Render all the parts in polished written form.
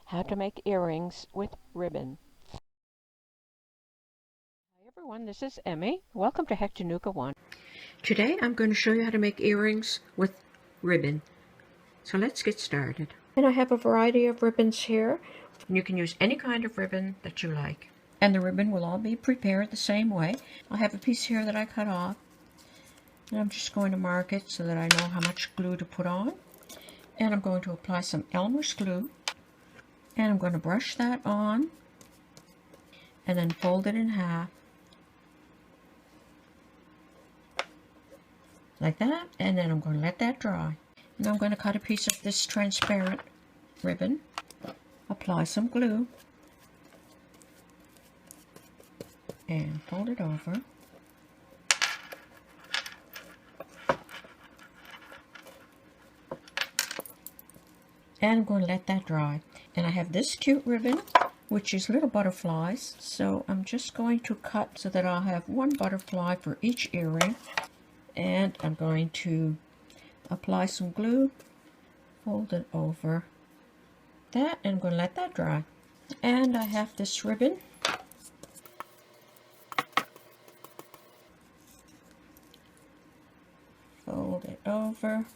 how to make earrings with ribbon. Hi everyone, this is Emmy. Welcome to HECTANOOGA 1. Today I'm going to show you how to make earrings with ribbon. So let's get started. And I have a variety of ribbons here. You can use any kind of ribbon that you like. And the ribbon will all be prepared the same way. I have a piece here that I cut off. And I'm just going to mark it so that I know how much glue to put on. And I'm going to apply some Elmer's glue. And I'm going to brush that on. And then fold it in half. Like that. And then I'm going to let that dry. And I'm going to cut a piece of this transparent ribbon. Apply some glue. And fold it over. And I'm going to let that dry. And I have this cute ribbon, which is little butterflies. So I'm just going to cut so that I'll have one butterfly for each earring. And I'm going to apply some glue, fold it over that, and I'm going to let that dry. And I have this ribbon. Fold it over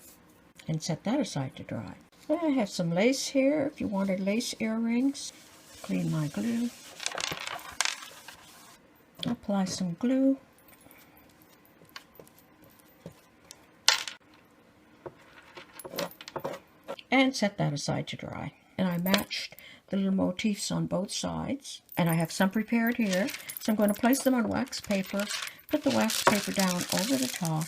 and set that aside to dry. And I have some lace here. If you wanted lace earrings, clean my glue. Apply some glue. And set that aside to dry. And I matched the little motifs on both sides. And I have some prepared here. So I'm going to place them on wax paper, put the wax paper down over the top,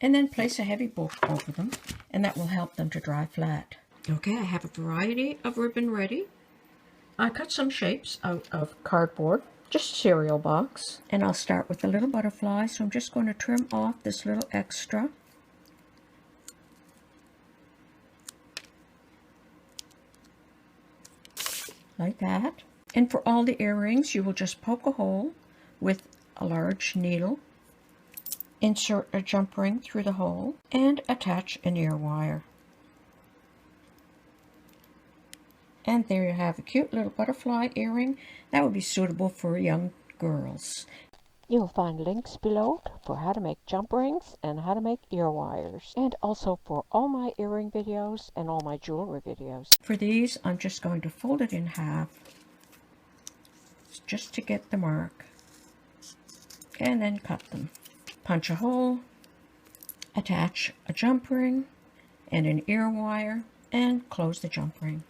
and then place a heavy book over them, and that will help them to dry flat. Okay, I have a variety of ribbon ready. I cut some shapes out of cardboard, just a cereal box. And I'll start with the little butterfly. So I'm just going to trim off this little extra. Like that. And for all the earrings, you will just poke a hole with a large needle, insert a jump ring through the hole, and attach an ear wire. And there you have a cute little butterfly earring that would be suitable for young girls. You'll find links below for how to make jump rings and how to make ear wires, and also for all my earring videos and all my jewelry videos. For these, I'm just going to fold it in half just to get the mark, and then cut them. Punch a hole, attach a jump ring and an ear wire, and close the jump ring.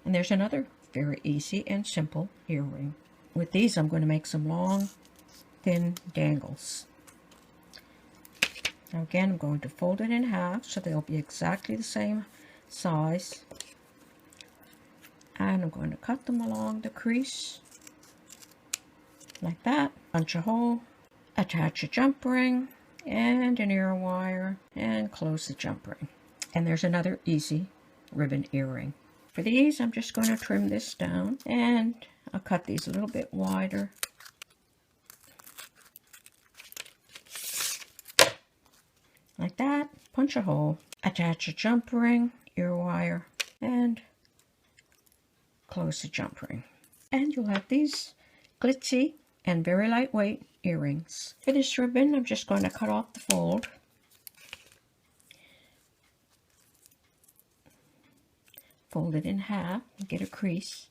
And there's another very easy and simple earring. With these, I'm going to make some long, thin dangles. Now again, I'm going to fold it in half so they'll be exactly the same size. And I'm going to cut them along the crease like that. Punch a hole, attach a jump ring and an ear wire, and close the jump ring. And there's another easy ribbon earring. For these, I'm just going to trim this down, and I'll cut these a little bit wider. Like that. Punch a hole, attach a jump ring, ear wire, and close the jump ring. And you'll have these glitzy and very lightweight earrings. For this ribbon, I'm just going to cut off the fold. Fold it in half and get a crease.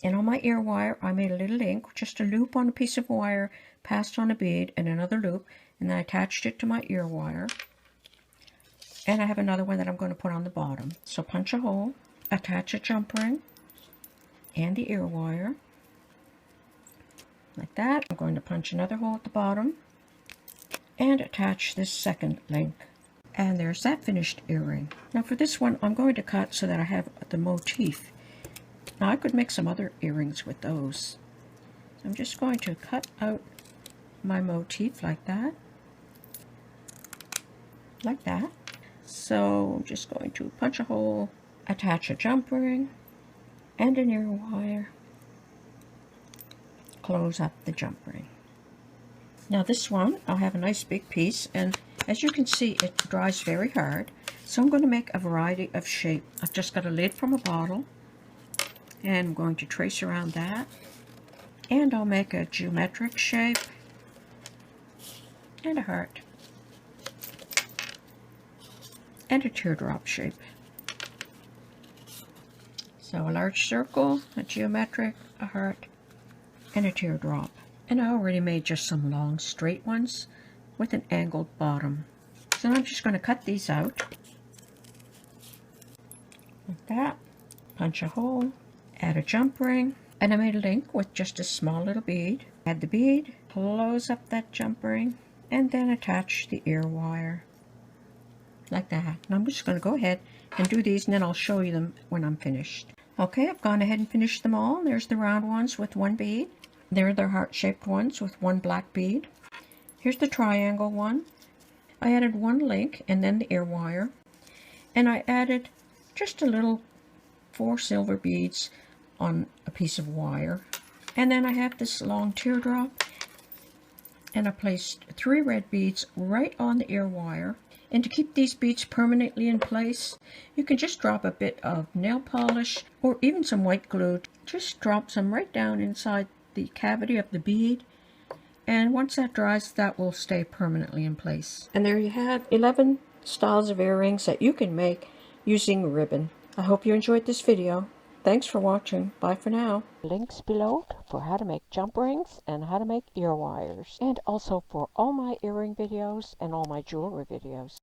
And on my ear wire, I made a little link, just a loop on a piece of wire, passed on a bead, and another loop, and then I attached it to my ear wire. And I have another one that I'm going to put on the bottom. So punch a hole, attach a jump ring, and the ear wire. Like that. I'm going to punch another hole at the bottom, and attach this second link. And there's that finished earring. Now for this one, I'm going to cut so that I have the motif. Now I could make some other earrings with those. So I'm just going to cut out my motif like that. Like that. So I'm just going to punch a hole, attach a jump ring and an ear wire. Close up the jump ring. Now this one, I'll have a nice big piece, and as you can see, it dries very hard. So I'm going to make a variety of shape. I've just got a lid from a bottle, and I'm going to trace around that. And I'll make a geometric shape and a heart and a teardrop shape. So a large circle, a geometric, a heart, and a teardrop. And I already made just some long straight ones with an angled bottom. So I'm just going to cut these out like that, punch a hole, add a jump ring, and I made a link with just a small little bead. Add the bead, close up that jump ring, and then attach the ear wire like that. And I'm just going to go ahead and do these, and then I'll show you them when I'm finished. Okay, I've gone ahead and finished them all. There's the round ones with one bead. There are the heart-shaped ones with one black bead. Here's the triangle one. I added one link and then the ear wire. And I added just a little 4 silver beads on a piece of wire. And then I have this long teardrop. And I placed 3 red beads right on the ear wire. And to keep these beads permanently in place, you can just drop a bit of nail polish or even some white glue. Just drop some right down inside the cavity of the bead, and once that dries, that will stay permanently in place. And there you have 11 styles of earrings that you can make using ribbon. I hope you enjoyed this video. Thanks for watching. Bye for now. Links below for how to make jump rings and how to make ear wires, and also for all my earring videos and all my jewelry videos.